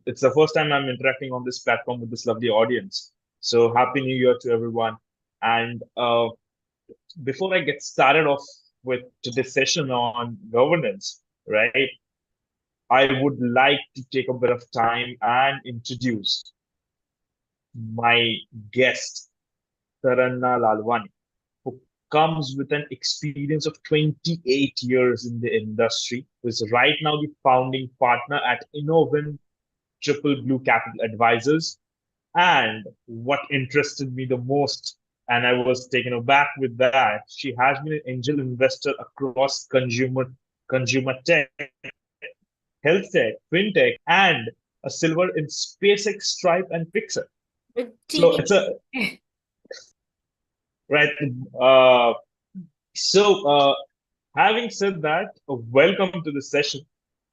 It's the first time I'm interacting on this platform with this lovely audience. So happy New Year to everyone. And before I get started off with today's session on governance, right, I would like to take a bit of time and introduce my guest, Taranna Lalwani, who comes with an experience of 28 years in the industry, who is right now the founding partner at Innovin Triple Blue Capital Advisors. And what interested me the most, and I was taken aback with that, she has been an angel investor across consumer tech, health tech, fintech, and a silver in SpaceX, Stripe, and Pixar. With So teeny. it's a right. Uh, so having said that, welcome to the session,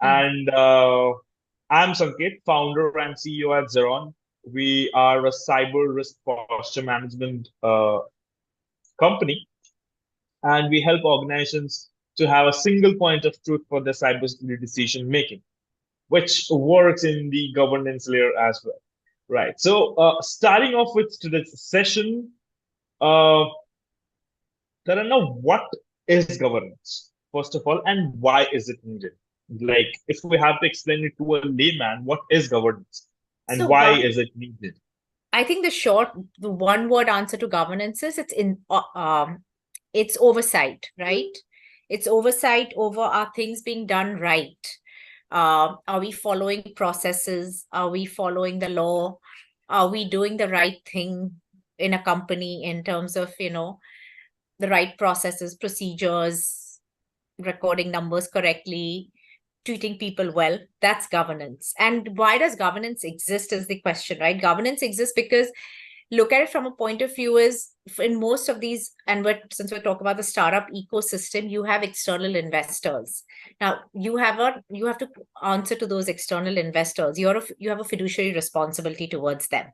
and I'm Sanket, founder and CEO at Zeron. We are a cyber risk posture management company, and we help organizations to have a single point of truth for their cybersecurity decision making, which works in the governance layer as well. Right. So, starting off with today's session, uh, Tarana, what is governance, first of all, and why is it needed? Like, if we have to explain it to a layman, what is governance and So why is it needed? I think the one word answer to governance is it's oversight, right? It's oversight over are things being done right? Are we following processes? Are we following the law? Are we doing the right thing in a company in terms of, the right processes, procedures, recording numbers correctly, treating people well? That's governance. And why does governance exist is the question, right? Governance exists because look at it from a point of view is in most of these, and since we're talking about the startup ecosystem, you have external investors. Now you have to answer to those external investors. You have a fiduciary responsibility towards them.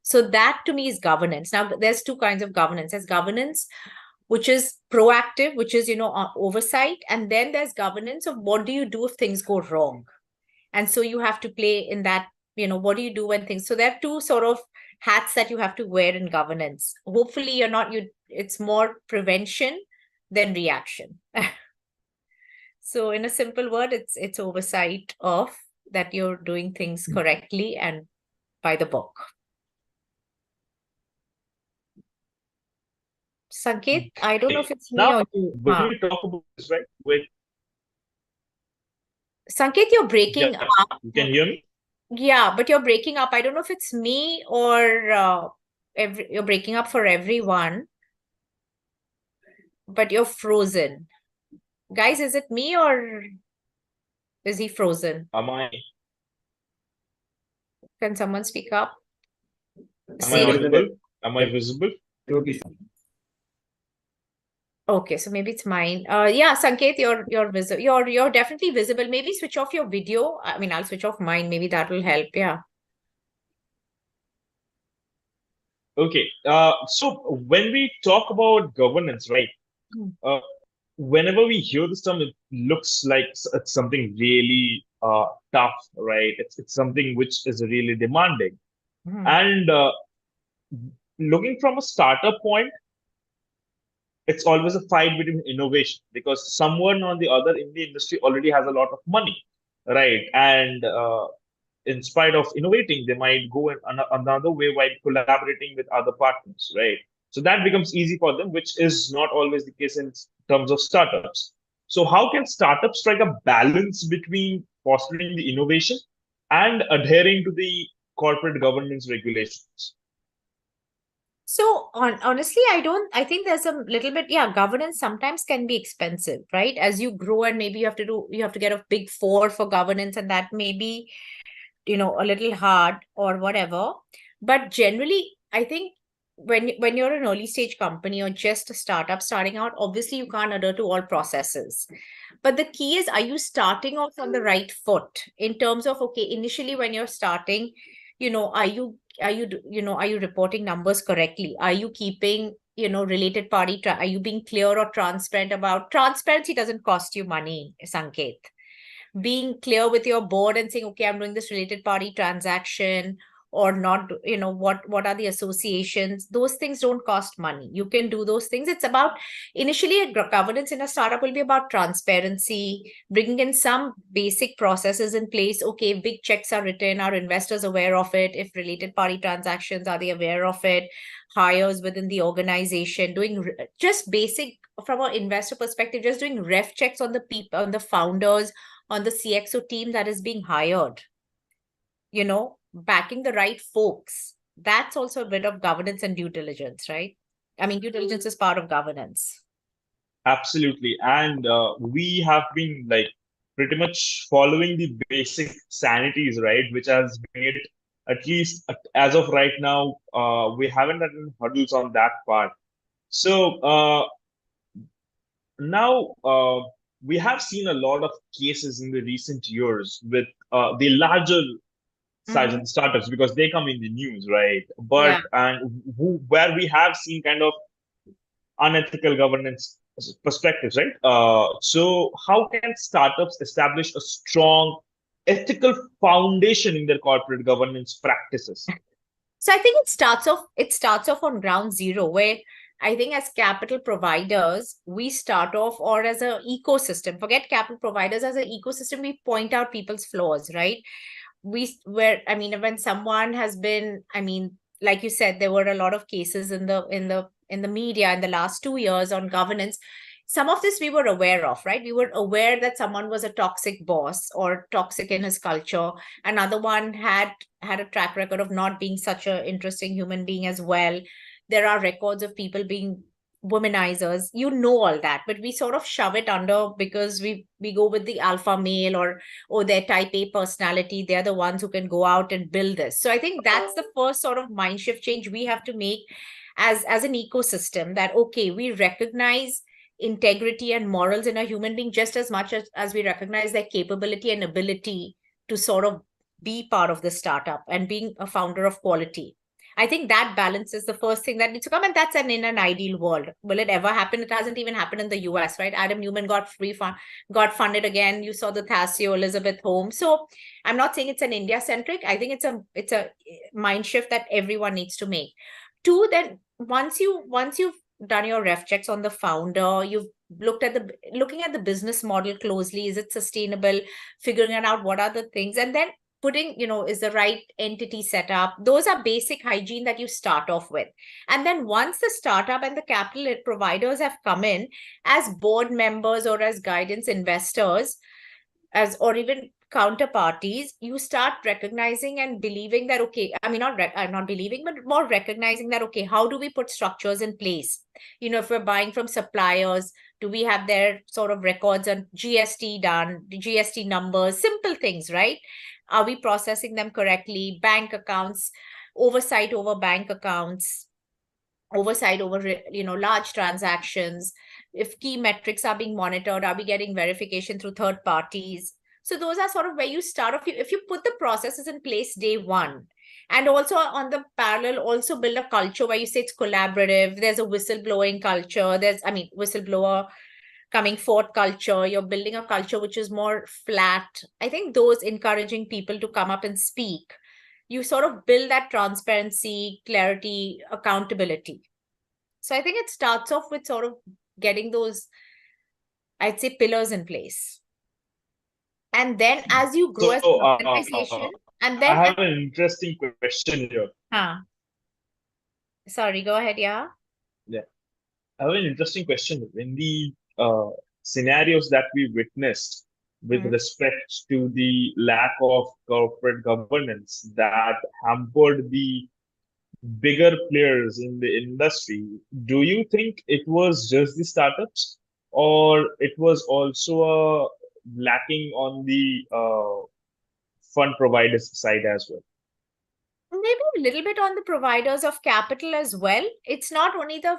So that to me is governance. Now there's two kinds of governance. There's governance which is proactive, which is oversight, and then there's governance of what do you do if things go wrong. And so you have to play in that, what do you do when things, so there are two sort of hats that you have to wear in governance. Hopefully you're not you it's more prevention than reaction. So in a simple word, it's oversight of that you're doing things correctly and by the book. Sanket, I don't know if it's me Now, or you. when we talk about this, right, Sanket, you're breaking yeah, up. you can hear me? Yeah, but you're breaking up. I don't know if it's me or you're breaking up for everyone, but you're frozen. Guys, is it me or is he frozen? Am I, Can someone speak up? am I See, audible? Am I visible? okay, so maybe it's mine. Yeah, Sanket, you're visible. You're definitely visible. Maybe switch off your video. I mean, I'll switch off mine. Maybe that will help. Yeah. Okay. So when we talk about governance, right? Mm. Uh, Whenever we hear this term, it looks like it's something really tough, right? It's something which is really demanding. Mhm. And looking from a startup point, it's always a fight between innovation because someone on the other in the industry already has a lot of money, right? And in spite of innovating, they might go in another way while collaborating with other partners, right? So that becomes easy for them, which is not always the case in terms of startups. So how can startups strike a balance between fostering the innovation and adhering to the corporate governance regulations? So honestly, I think there's a little bit, yeah, governance sometimes can be expensive, right? As you grow and maybe you have to get a big four for governance, and that may be, a little hard or whatever. But generally, I think when you're an early stage company or just a startup starting out, obviously you can't adhere to all processes. But the key is, are you starting off on the right foot in terms of, okay, initially when you're starting, are you reporting numbers correctly? Are you keeping, related party, are you being clear or transparent about transparency doesn't cost you money, Sanket. being clear with your board and saying, okay, I'm doing this related party transaction or not, what are the associations? Those things don't cost money. You can do those things. It's about, initially, governance in a startup will be about transparency, bringing in some basic processes in place. Okay, big checks are written, are investors aware of it? If related party transactions, are they aware of it? Hires within the organization, doing just basic, from an investor perspective, just doing ref checks on the people, on the founders, on the CXO team that is being hired, backing the right folks. That's also a bit of governance and due diligence, right? I mean, due diligence is part of governance. Absolutely. And we have been like pretty much following the basic sanities, right? Which has made, at least as of right now, we haven't had any hurdles on that part. So now we have seen a lot of cases in the recent years with the larger size Mm-hmm. of startups because they come in the news, right? But Yeah. and where we have seen kind of unethical governance perspectives, right? So how can startups establish a strong ethical foundation in their corporate governance practices? So I think it starts off on ground zero, where I think as capital providers, we start off, or as an ecosystem, forget capital providers, as an ecosystem, we point out people's flaws, right? I mean, when someone has been, I mean, like you said, there were a lot of cases in the media in the last 2 years on governance. Some of this we were aware of, right? We were aware that someone was a toxic boss or toxic in his culture. Another one had a track record of not being such an interesting human being as well. There are records of people being womanizers, all that, but we sort of shove it under because we go with the alpha male, or their type A personality. They're the ones who can go out and build this. So I think that's the first sort of mind shift change we have to make as an ecosystem, that okay, we recognize integrity and morals in a human being just as much as we recognize their capability and ability to sort of be part of the startup and being a founder of quality. I think that balance is the first thing that needs to come, and that's in an ideal world. Will it ever happen? It hasn't even happened in the US, right? Adam Newman got funded again. You saw the Thassio, Elizabeth Holmes. So I'm not saying it's an India centric. I think it's a mind shift that everyone needs to make. Two, then once you've done your ref checks on the founder, you've looking at the business model closely. Is it sustainable? Figuring out what are the things, and then putting, is the right entity set up. Those are basic hygiene that you start off with. And then once the startup and the capital providers have come in as board members or as guidance investors, or even counterparties, you start recognizing and believing that, okay, I mean, not believing, but more recognizing that, okay, how do we put structures in place? If we're buying from suppliers, do we have their sort of records on GST done, the GST numbers, simple things, right? Are we processing them correctly? Bank accounts, oversight over bank accounts, oversight over large transactions. If key metrics are being monitored, are we getting verification through third parties? So those are sort of where you start off. If you put the processes in place day one, and also on the parallel, also build a culture where you say it's collaborative. There's a whistleblowing culture. Whistleblower coming forth culture. You're building a culture which is more flat. I think those encouraging people to come up and speak, you sort of build that transparency, clarity, accountability. So I think it starts off with sort of getting those, I'd say, pillars in place. And then as you grow as So an organization, and I then, have an interesting question here. sorry, go ahead. Yeah. Yeah, I have an interesting question. In the scenarios that we witnessed with Mm. respect to the lack of corporate governance that hampered the bigger players in the industry, do you think it was just the startups, or it was also lacking on the fund providers side as well? Maybe a little bit on the providers of capital as well. It's not only the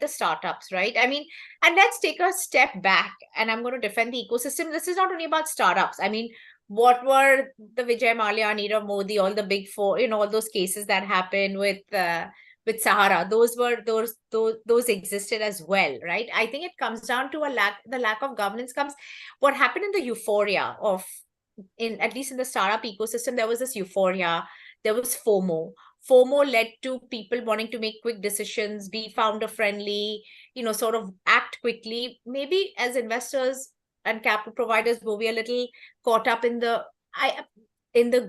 startups, right? I mean, and let's take a step back, and I'm going to defend the ecosystem. This is not only about startups. I mean, what were the Vijay Mallya, Nirav Modi, all the big four, all those cases that happened with with Sahara. Those existed as well, right? I think it comes down to the lack of governance comes. What happened in the euphoria of, in at least in the startup ecosystem, there was this euphoria, there was FOMO. FOMO led to people wanting to make quick decisions, be founder friendly, sort of act quickly. Maybe as investors and capital providers, were we a little caught up in the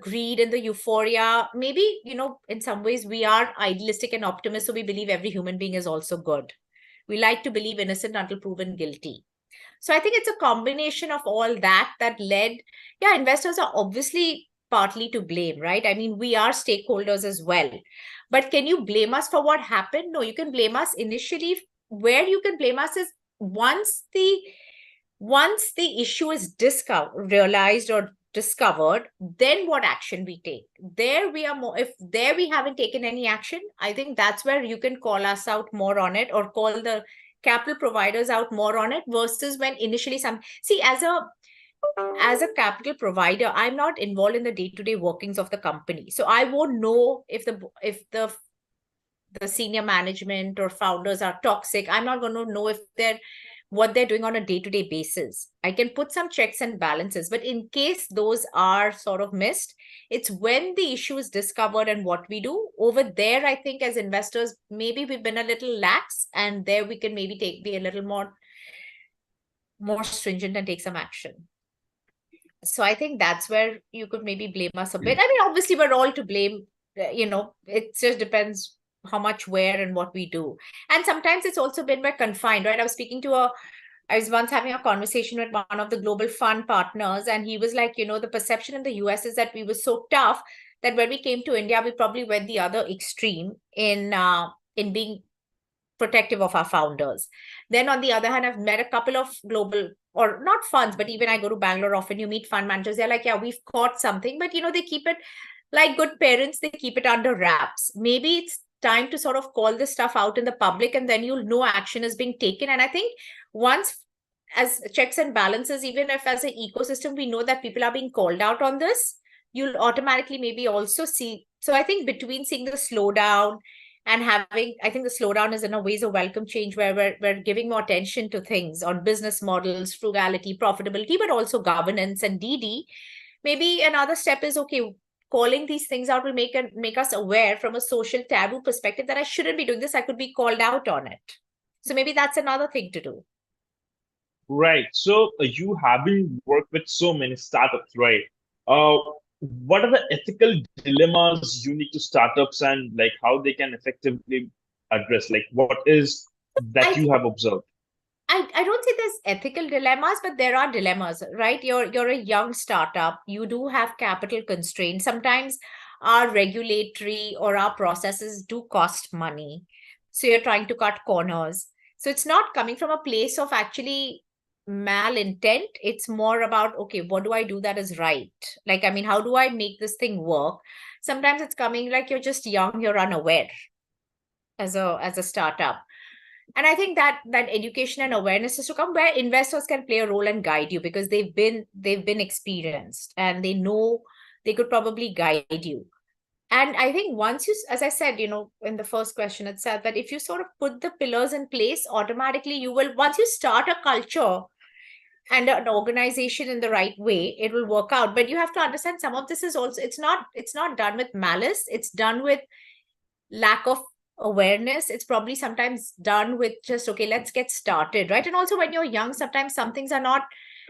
greed and the euphoria? Maybe, in some ways we are idealistic and optimist, so we believe every human being is also good. We like to believe innocent until proven guilty. So I think it's a combination of all that led, investors are obviously partly to blame, right? I mean, we are stakeholders as well. But can you blame us for what happened? No, you can blame us initially. Where you can blame us is once the issue is realized or discovered, then what action we take. There we are more, if there we haven't taken any action, I think that's where you can call us out more on it, or call the capital providers out more on it, versus when initially as a capital provider, I'm not involved in the day-to-day workings of the company, so I won't know if the senior management or founders are toxic. I'm not going to know if what they're doing on a day-to-day basis. I can put some checks and balances, but in case those are sort of missed, it's when the issue is discovered and what we do. Over there, I think as investors, maybe we've been a little lax, and there we can maybe be a little more stringent and take some action. So I think that's where you could maybe blame us a bit. I mean, obviously we're all to blame, it just depends how much, where, and what we do. And sometimes it's also been by confined, right? I was once having a conversation with one of the global fund partners, and he was like, the perception in the US is that we were so tough that when we came to India, we probably went the other extreme in being protective of our founders. Then on the other hand, I've met a couple of global, or not funds, but even I go to Bangalore often, you meet fund managers, they're like, yeah, we've caught something, but they keep it, like good parents, they keep it under wraps. Maybe it's time to sort of call this stuff out in the public, and then you'll know action is being taken. And I think once, as checks and balances, even if as an ecosystem we know that people are being called out on this, you'll automatically maybe also see. So I think between seeing the slowdown and I think the slowdown is in a ways a welcome change, where we're giving more attention to things on business models, frugality, profitability, but also governance and DD. Maybe another step is, okay, calling these things out will make us aware from a social taboo perspective that I shouldn't be doing this. I could be called out on it. So maybe that's another thing to do. Right. So you having worked with so many startups, right? What are the ethical dilemmas unique to startups, and like how they can effectively address? Like what is that you have observed? I don't say there's ethical dilemmas, but there are dilemmas, right? You're a young startup. You do have capital constraints. Sometimes our regulatory or our processes do cost money. So you're trying to cut corners. So it's not coming from a place of actually malintent. It's more about, okay, what do I do that is right? Like, I mean, how do I make this thing work? Sometimes it's coming like you're just young, you're unaware as a startup. And I think that education and awareness is to come, where investors can play a role and guide you, because they've been experienced and they know they could probably guide you. And I think once you, as I said, in the first question itself, that if you sort of put the pillars in place, automatically you will, once you start a culture and an organization in the right way, it will work out. But you have to understand, some of this is also, it's not done with malice. It's done with lack of awareness. It's probably sometimes done with just, okay, let's get started, right? And also when you're young, sometimes some things are not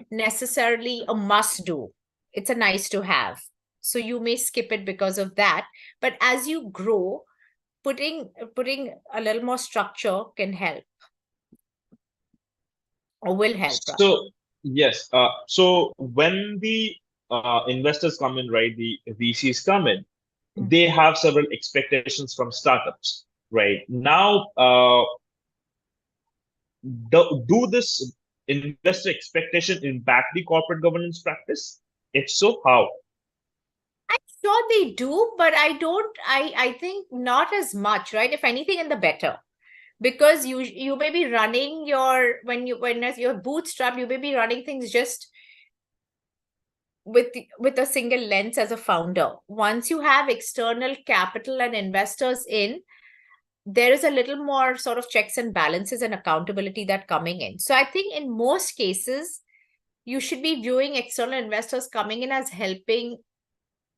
necessarily a must do. It's a nice to have. So you may skip it because of that. But as you grow, putting a little more structure can help, or will help. So yes, so when the investors come in, right, the VCs come in, they have several expectations from startups, right? Now, do this investor expectation impact the corporate governance practice? If so, how? I'm sure they do, but I think not as much, right? If anything, in the better. Because you may be running as you're bootstrapped, you may be running things just with a single lens as a founder. Once you have external capital and investors in, there is a little more sort of checks and balances and accountability that coming in. So I think in most cases, you should be viewing external investors coming in as helping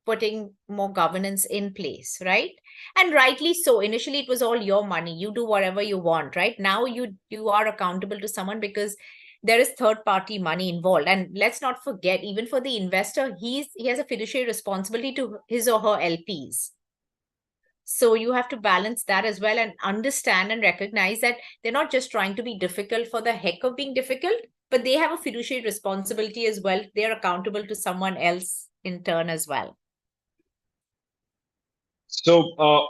putting more governance in place, right? And rightly so. Initially, it was all your money. You do whatever you want, right? Now you are accountable to someone because there is third party money involved. And let's not forget, even for the investor, he has a fiduciary responsibility to his or her LPs. So you have to balance that as well and understand and recognize that they're not just trying to be difficult for the heck of being difficult, but they have a fiduciary responsibility as well. They're accountable to someone else in turn as well. So,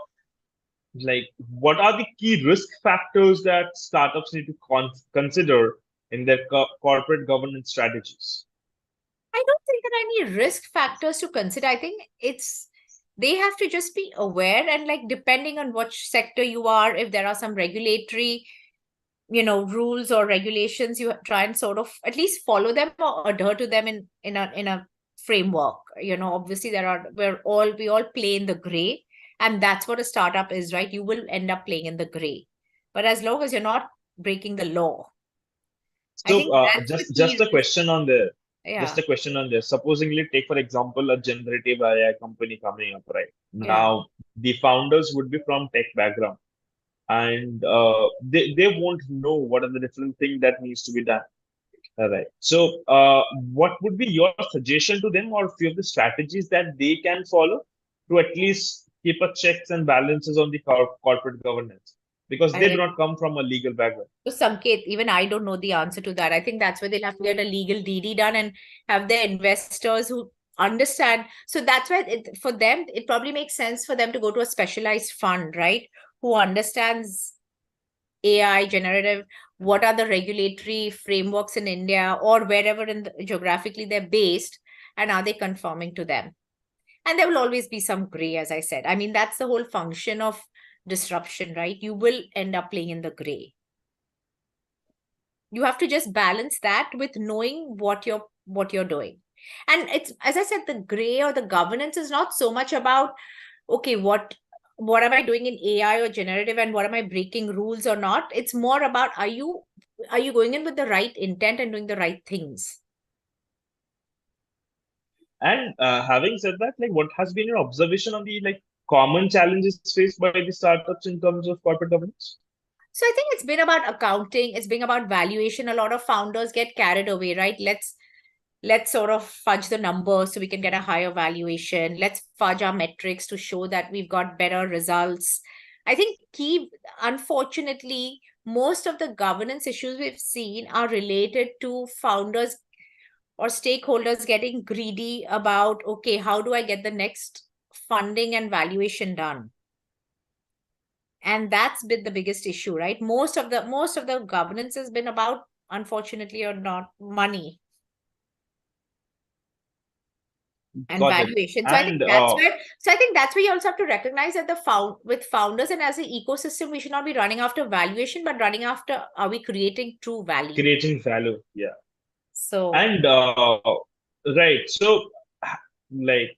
like, what are the key risk factors that startups need to consider in their corporate governance strategies? I don't think there are any risk factors to consider. I think they have to just be aware, and like depending on which sector you are, if there are some regulatory, rules or regulations, you try and sort of at least follow them or adhere to them in a framework. Obviously we all play in the gray, and that's what a startup is, right? You will end up playing in the gray, but as long as you're not breaking the law, I So, think that's the just key a risk. question on there. Just Yeah, a question on there. Supposingly, take for example a generative AI company coming up, right? yeah. Now, the founders would be from tech background, and they won't know what are the different things that needs to be done. All right. So, what would be your suggestion to them, or few of the strategies that they can follow to at least keep a checks and balances on the corporate governance, because they do I not come from a legal background. So Sanket, even I don't know the answer to that. I think that's where they'll have to get a legal DD done and have their investors who understand. So that's why for them, it probably makes sense for them to go to a specialized fund, right? Who understands AI, generative, what are the regulatory frameworks in India or wherever geographically they're based, and are they conforming to them? And there will always be some gray, as I said. I mean, that's the whole function of disruption, right? You will end up playing in the gray. You have to just balance that with knowing what you're doing. And it's, as I said, the gray or the governance is not so much about, okay, what am I doing in AI or generative, and what am I breaking rules or not. It's more about, are you going in with the right intent and doing the right things. And having said that, like, what has been your observation on the like common challenges faced by the startups in terms of corporate governance? So I think it's been about accounting, it's been about valuation. A lot of founders get carried away, right? Let's sort of fudge the numbers so we can get a higher valuation. Let's fudge our metrics to show that we've got better results. I think unfortunately, most of the governance issues we've seen are related to founders or stakeholders getting greedy about, okay, how do I get the next funding and valuation done? And that's been the biggest issue, right? Most of the governance has been about, unfortunately or not, money and Got it. valuation. So I think And that's where you also have to recognize that with founders and as an ecosystem, we should not be running after valuation, but running after, are we creating true value? creating value, yeah. So And right, so like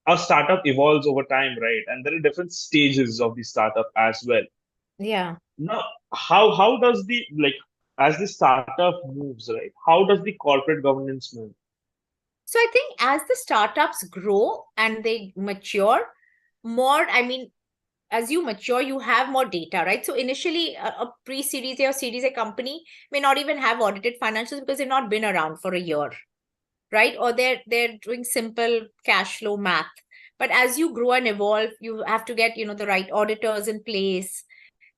a startup evolves over time, right? And there are different stages of the startup as well. yeah. Now, how does the like as the startup moves, right? How does the corporate governance move? So I think as the startups grow and they mature more, I mean, as you mature, you have more data, right? So initially, a pre-series A or series A company may not even have audited financials because they've not been around for a year, right? Or they're doing simple cash flow math. But as you grow and evolve, you have to get, the right auditors in place,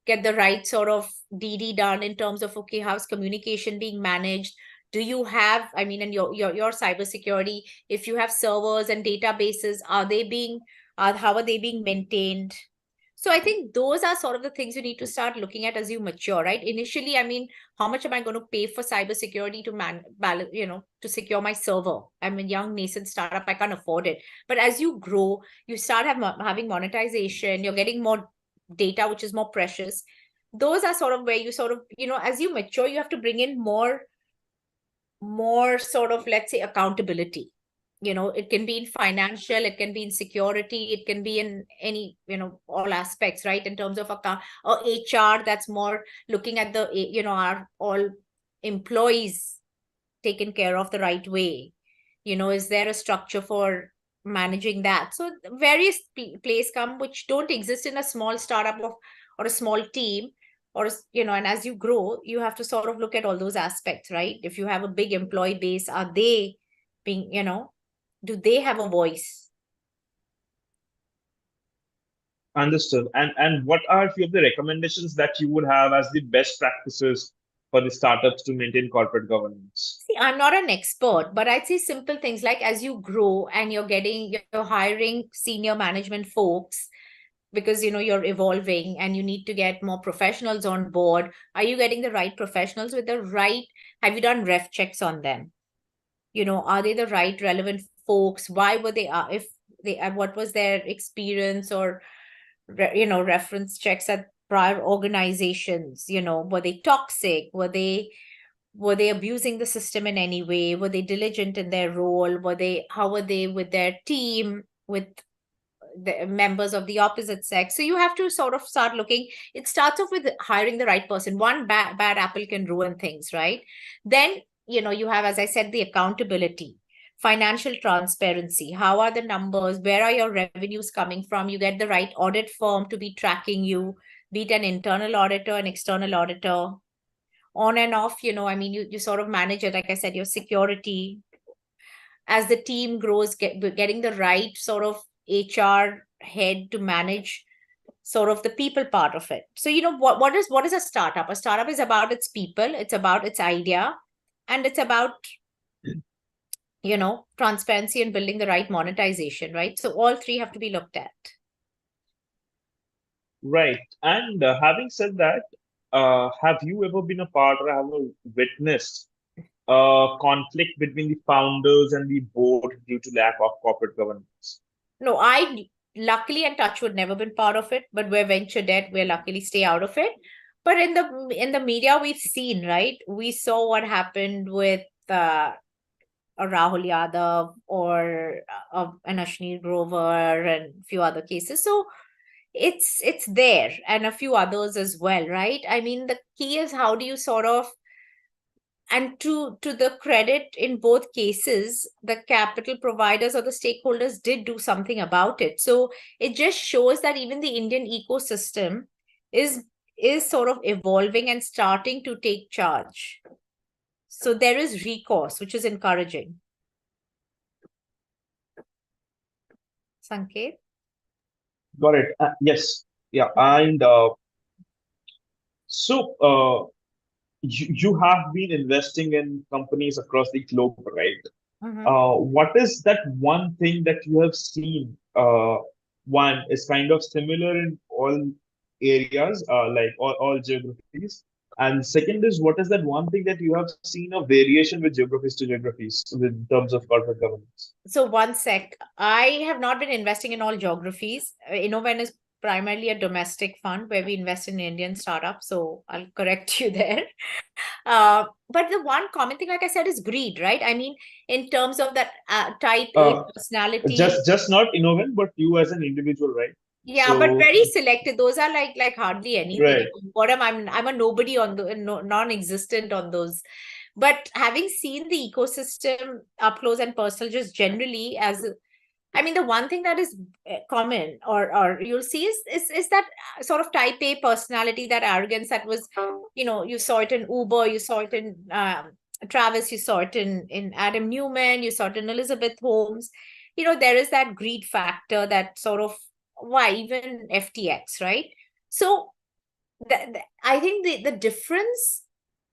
get the right sort of DD done in terms of, okay, how's communication being managed? Do you have, I mean, and your cybersecurity, if you have servers and databases, how are they being maintained? So I think those are sort of the things you need to start looking at as you mature, right? Initially, I mean, how much am I going to pay for cybersecurity to balance, to secure my server? I'm a young nascent startup, I can't afford it. But as you grow, you start having monetization, you're getting more data, which is more precious. Those are sort of where you sort of, as you mature, you have to bring in more sort of, let's say, accountability. it can be in financial, it can be in security, it can be in any, all aspects, right? In terms of account or HR, that's more looking at the, our all employees taken care of the right way. Is there a structure for managing that? So various plays come which don't exist in a small startup or a small team, or and as you grow, you have to sort of look at all those aspects, right? If you have a big employee base, are they being, do they have a voice? Understood. And what are a few of the recommendations that you would have as the best practices for the startups to maintain corporate governance? See, I'm not an expert, but I'd say simple things like as you grow and you're hiring senior management folks, because you're evolving and you need to get more professionals on board. Are you getting the right professionals with the right, have you done ref checks on them? Are they the right relevant folks? Why were they, if they, what was their experience, or reference checks at prior organizations? Were they toxic? Were they abusing the system in any way? Were they diligent in their role? How were they with their team, with the members of the opposite sex? So you have to sort of start looking. It starts off with hiring the right person. One bad apple can ruin things, right? Then you have, as I said, the accountability, financial transparency. How are the numbers? Where are your revenues coming from? You get the right audit firm to be tracking you, be it an internal auditor, an external auditor. On and off, I mean, you sort of manage it, like I said, your security. As the team grows, getting the right sort of HR head to manage sort of the people part of it. So what is a startup? A startup is about its people, it's about its idea, and it's about transparency and building the right monetization, right? So all three have to be looked at. Right. And having said that, have you ever been a part or have you witnessed conflict between the founders and the board due to lack of corporate governance? No, I luckily and touch would never been part of it, but we're venture debt. We're luckily stay out of it. But in the media, we've seen, right? We saw what happened with a Rahul Yadav or an Ashni Grover and a few other cases. So it's there, and a few others as well, right? I mean, the key is how do you sort of, and to the credit, in both cases, the capital providers or the stakeholders did do something about it. So it just shows that even the Indian ecosystem is sort of evolving and starting to take charge. So there is recourse, which is encouraging. Sanket? Got it. Yes. Yeah. And so you have been investing in companies across the globe, right? Mm-hmm. What is that one thing that you have seen? One is kind of similar in all areas, like all geographies. And second is, what is that one thing that you have seen a variation with geographies to geographies with terms of corporate governance? So one sec. I have not been investing in all geographies. Innoven is primarily a domestic fund where we invest in Indian startups. So I'll correct you there. But the one common thing, like I said, is greed, right? I mean, in terms of that type A Uh, personality. just not Innoven, but you as an individual, right? Yeah, but So, very selected. Those are like hardly anything. right. What I'm a nobody on the non-existent on those. But having seen the ecosystem up close and personal, just generally, as I mean, the one thing that is common, or you'll see, is that sort of type A personality, that arrogance that was, you saw it in Uber, you saw it in Travis, you saw it in Adam Newman, you saw it in Elizabeth Holmes. There is that greed factor that sort of, why even FTX, right? So I think the difference,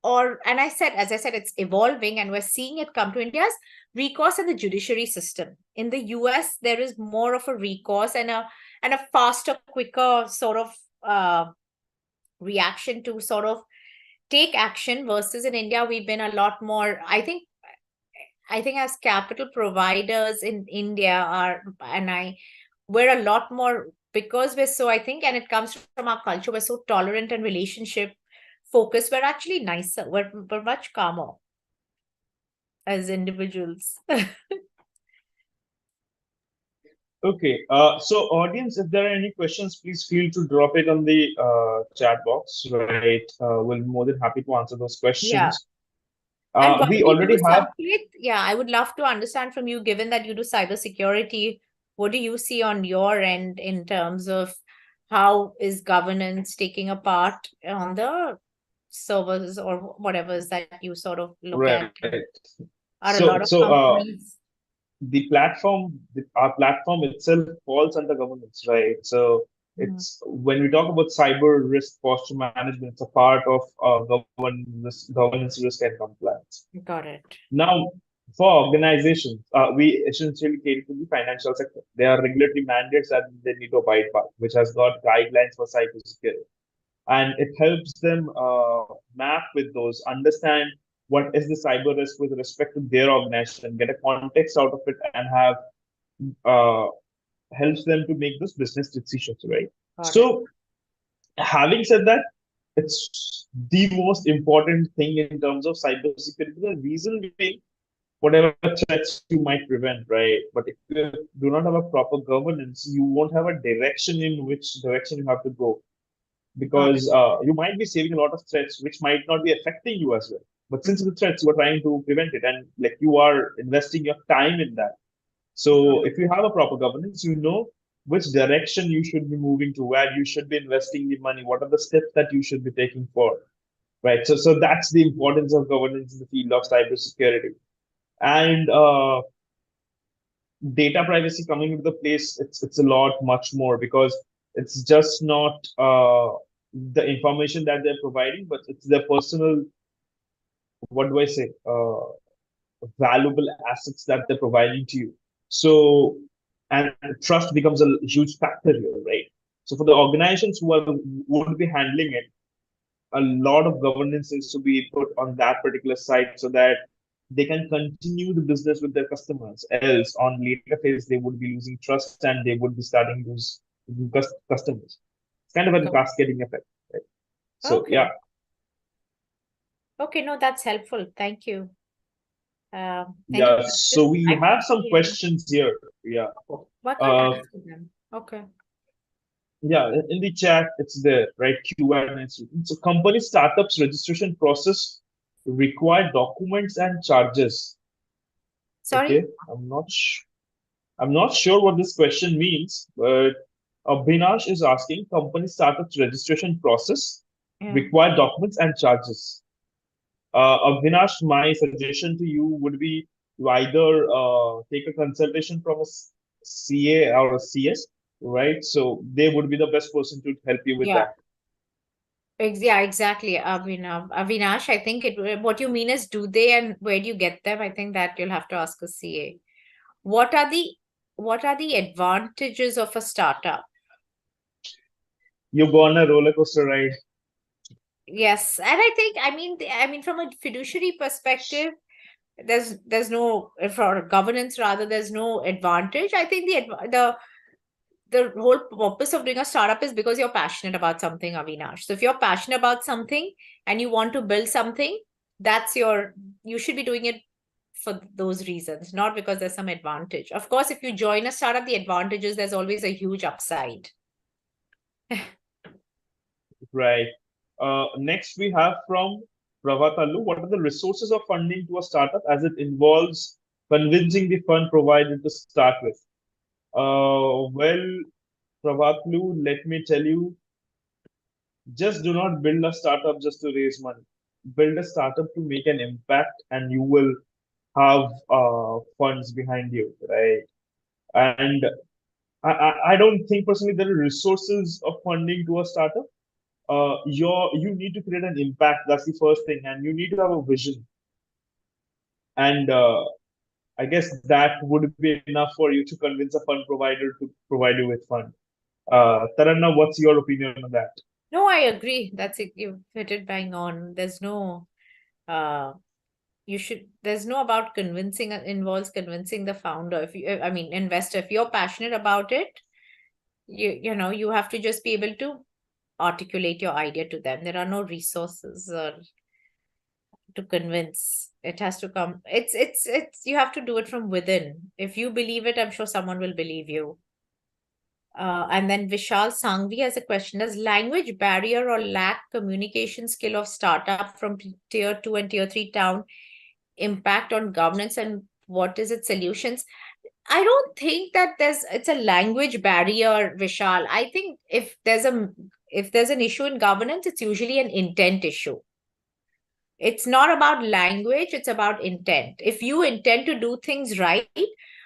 and as I said, it's evolving, and we're seeing it come to India's recourse in the judiciary system. In the US, there is more of a recourse and a faster, quicker sort of reaction to sort of take action, versus in India, we've been a lot more, I think as capital providers in India we're a lot more, because we're so, I think, and it comes from our culture, we're so tolerant and relationship focused, we're actually nicer, we're much calmer as individuals. Okay. So audience, if there are any questions, please feel to drop it on the chat box, right? We'll be more than happy to answer those Yeah. questions. And while We we do already have, subject, yeah, I would love to understand from you, given that you do cybersecurity, what do you see on your end in terms of how is governance taking a part on the servers or whatever is that you sort of look at? right. Are a So, lot of so companies? our platform itself falls under governance, right? So Mhm. it's when we talk about cyber risk posture management, it's a part of governance, risk, and compliance. Got it. Now, for organizations, we essentially cater to the financial sector. There are regulatory mandates that they need to abide by, which has got guidelines for cybersecurity, and it helps them map with those, understand what is the cyber risk with respect to their organization, get a context out of it, and have uh, helps them to make those business decisions, right? Got it. So, having said that, it's the most important thing in terms of cybersecurity. The reason being, whatever threats you might prevent, right? But if you do not have a proper governance, you won't have a direction in which direction you have to go, Got it. because you might be saving a lot of threats which might not be affecting you as well. But since the threats, you are trying to prevent it, and like you are investing your time in that. Got So if you have a proper governance, you know which direction you should be moving to, where you should be investing the money, what are the steps that you should be taking for, right? So that's the importance of governance in the field of cybersecurity. And data privacy coming into the place, it's a lot much more, because it's just not the information that they're providing, but it's their personal, what do I say, valuable assets that they're providing to you. So, and trust becomes a huge factor here, right? So for the organizations who are would be handling it, a lot of governance is to be put on that particular site, so that they can continue the business with their customers. Else, on later phase, they would be losing trust and they would be starting to lose customers. It's kind of a it. cascading effect, right? So yeah, Okay. Okay, no, that's helpful. Thank you. Thank you yeah. very much. So we I have some yeah. questions here. Yeah. Why can't I Uh, answer them? Okay. yeah. In the chat, it's there, right? Q&A. So company startups registration process require documents and charges. Sorry? Okay, I'm not sure what this question means, but Binash is asking company startups registration process, Yeah. require documents and charges. Binash, my suggestion to you would be to either take a consultation from a CA or a CS, right? So they would be the best person to help you with Yeah. that. Yeah, exactly. Avinash, I think what you mean is do they and where do you get them? I think that you'll have to ask a CA. What are the what are the advantages of a startup? You go on a roller coaster ride, Yes, and I mean from a fiduciary perspective, there's no for governance rather there's no advantage. I think the whole purpose of doing a startup is because you're passionate about something, Avinash. So if you're passionate about something and you want to build something, you should be doing it for those reasons, not because there's some advantage. Of course, if you join a startup, the advantage is there's always a huge upside. right? Next, we have from Pravatalu. What are the resources of funding to a startup as it involves convincing the fund provider to start with? Well, Pravatlu, let me tell you, just do not build a startup just to raise money. Build a startup to make an impact, and you will have funds behind you, right? And I don't think personally there are resources of funding to a startup. You need to create an impact. That's the first thing, and you need to have a vision. And I guess that would be enough for you to convince a fund provider to provide you with fund. Taranna, what's your opinion on that? No, I agree. That's it. You've hit it bang on. There's no uh there's no about convincing involves convincing the founder. If you I mean investor, if you're passionate about it, you know, you have to just be able to articulate your idea to them. There are no resources to convince. It has to come. It's you have to do it from within. If you believe it, I'm sure someone will believe you. And then Vishal Sangvi has a question. Does language barrier or lack communication skill of startup from tier 2 and tier 3 town impact on governance, and what is its solutions? I don't think that it's a language barrier, Vishal. I think if there's an issue in governance, it's usually an intent issue. It's not about language, it's about intent. If you intend to do things right,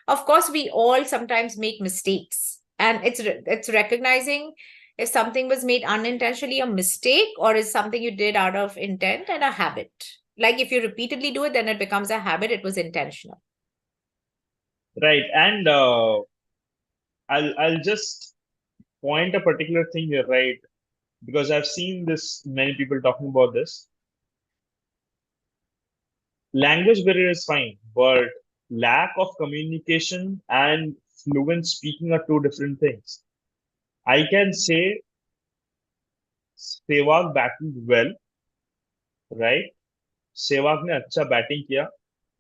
of course, we all sometimes make mistakes. And it's recognizing if something was made unintentionally a mistake or is something you did out of intent and a habit. Like if you repeatedly do it, then it becomes a habit, it was intentional. Right. And I'll just point a particular thing here, right? Because I've seen this, many people talking about this. Language barrier is fine, but lack of communication and fluent speaking are two different things. I can say Sehwag batted well, right? Sehwag ने अच्छा batting किया,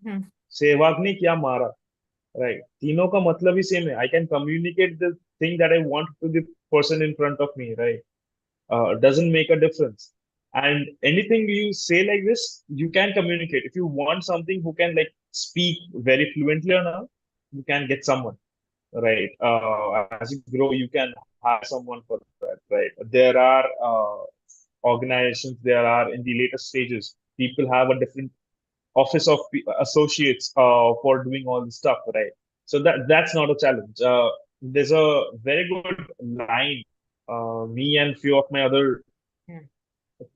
Hmm. Sehwag ने क्या मारा, right? तीनों का मतलब ही सेम है. I can communicate the thing that I want to the person in front of me, right? Doesn't make a difference. And anything you say like this, you can communicate. If you want something who can like speak very fluently or not, you can get someone, right? As you grow, you can hire someone for that, right? There are organizations, there are in the later stages, people have a different office of associates for doing all this stuff, right? So that's not a challenge. There's a very good line. Me and few of my other Hmm.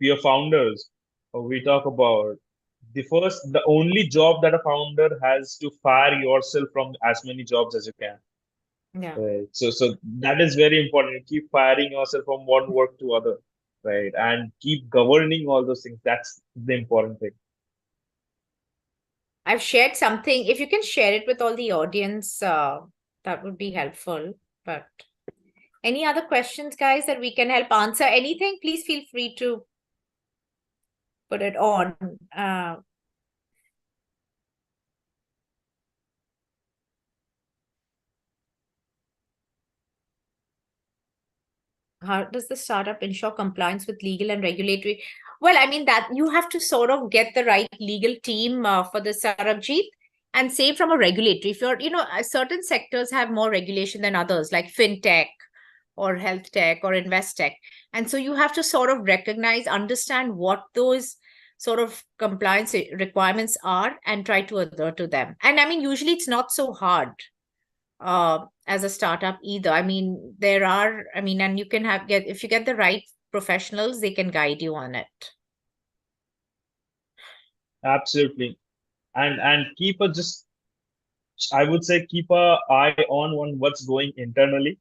peer founders, we talk about the only job that a founder has to fire yourself from as many jobs as you can. Yeah. Right. So that is very important. Keep firing yourself from one work to other, right? And keep governing all those things. That's the important thing. I've shared something. If you can share it with all the audience, that would be helpful. But any other questions, guys, that we can help answer? Anything, please feel free to put it on. How does the startup ensure compliance with legal and regulatory? Well, I mean that you have to sort of get the right legal team for the startup, Jeet, and say from a regulatory. If you're, certain sectors have more regulation than others, like fintech or health tech or invest tech. And so you have to sort of recognize, understand what those sort of compliance requirements are and try to adhere to them. And I mean, usually it's not so hard as a startup either. I mean, and you can if you get the right professionals, they can guide you on it. Absolutely. And keep a just I would say keep a eye on what's going internally,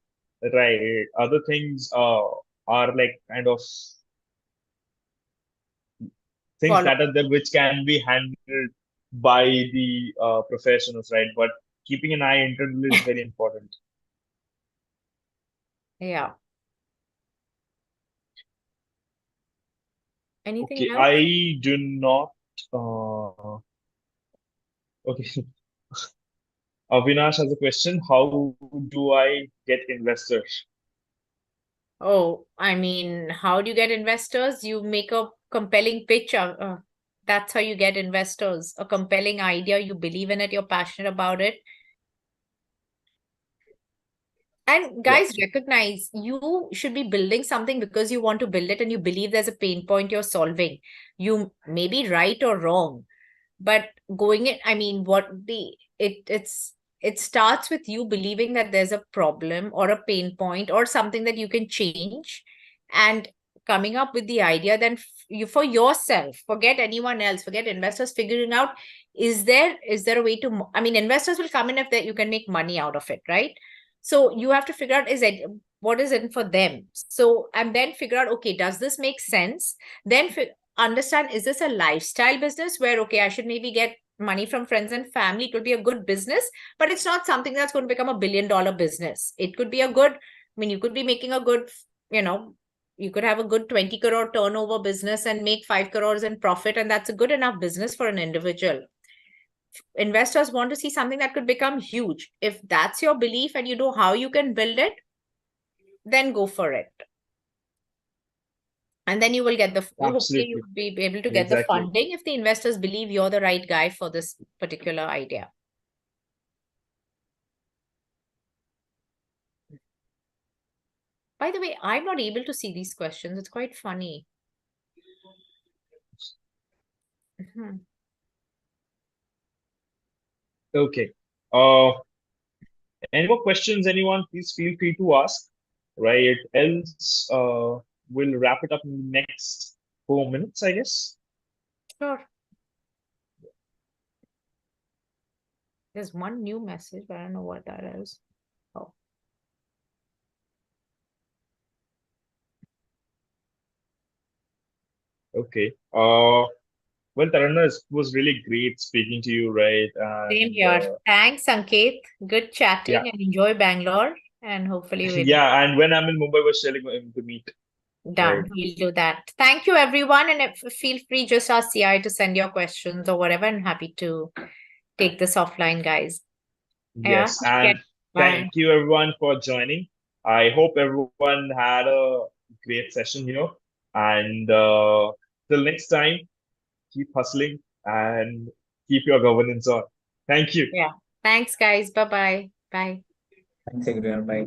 right? Other things are like kind of things Follow. that are there which can be handled by the professionals, right? But keeping an eye internally is very important. Yeah. Anything Okay, else? I do not. Okay, Avinash has a question. How do I get investors? Oh, I mean, how do you get investors? You make a compelling pitch. That's how you get investors. A compelling idea, you believe in it, you're passionate about it. And Yeah, guys, recognize you should be building something because you want to build it and you believe there's a pain point you're solving. You may be right or wrong, but going it, I mean, it starts with you believing that there's a problem or a pain point or something that you can change and coming up with the idea. Then you, for yourself, forget anyone else, forget investors, figuring out, is there a way to I mean, investors will come in if you can make money out of it, right? So you have to figure out, what is it for them? So, and then figure out, okay, does this make sense? Then understand, is this a lifestyle business where, okay, I should maybe get money from friends and family? It will be a good business, but it's not something that's going to become $1 billion business. It could be you could be making a good, you could have a good 20 crore turnover business and make 5 crores in profit, and that's a good enough business for an individual. Investors want to see something that could become huge. If that's your belief and you know how you can build it, then go for it. And then you will get the, hopefully Absolutely. you'll be able to get the Exactly. funding if the investors believe you're the right guy for this particular idea. By the way, I'm not able to see these questions. It's quite funny. Mhm. Okay. Any more questions, anyone? Please feel free to ask. Right. Else, we'll wrap it up in the next 4 minutes, I guess. Sure. There's one new message, but I don't know what that is. Oh. Okay. Well, Tarana, it was really great speaking to you, right? Same And here. Thanks, Sanket. Good yeah, chatting and enjoy Bangalore. And hopefully we'll yeah. And when I'm in Mumbai, we're still going to meet, right? done. We'll do that. Thank you, everyone. And if, feel free, just ask CI to send your questions or whatever. I'm happy to take this offline, guys. Yeah. Yes. And Okay. Bye. thank you, everyone, for joining. I hope everyone had a great session here. And till next time, keep hustling and keep your governance on. Thank you. Yeah. Thanks, guys. Bye-bye. Bye. Thanks everyone. Bye.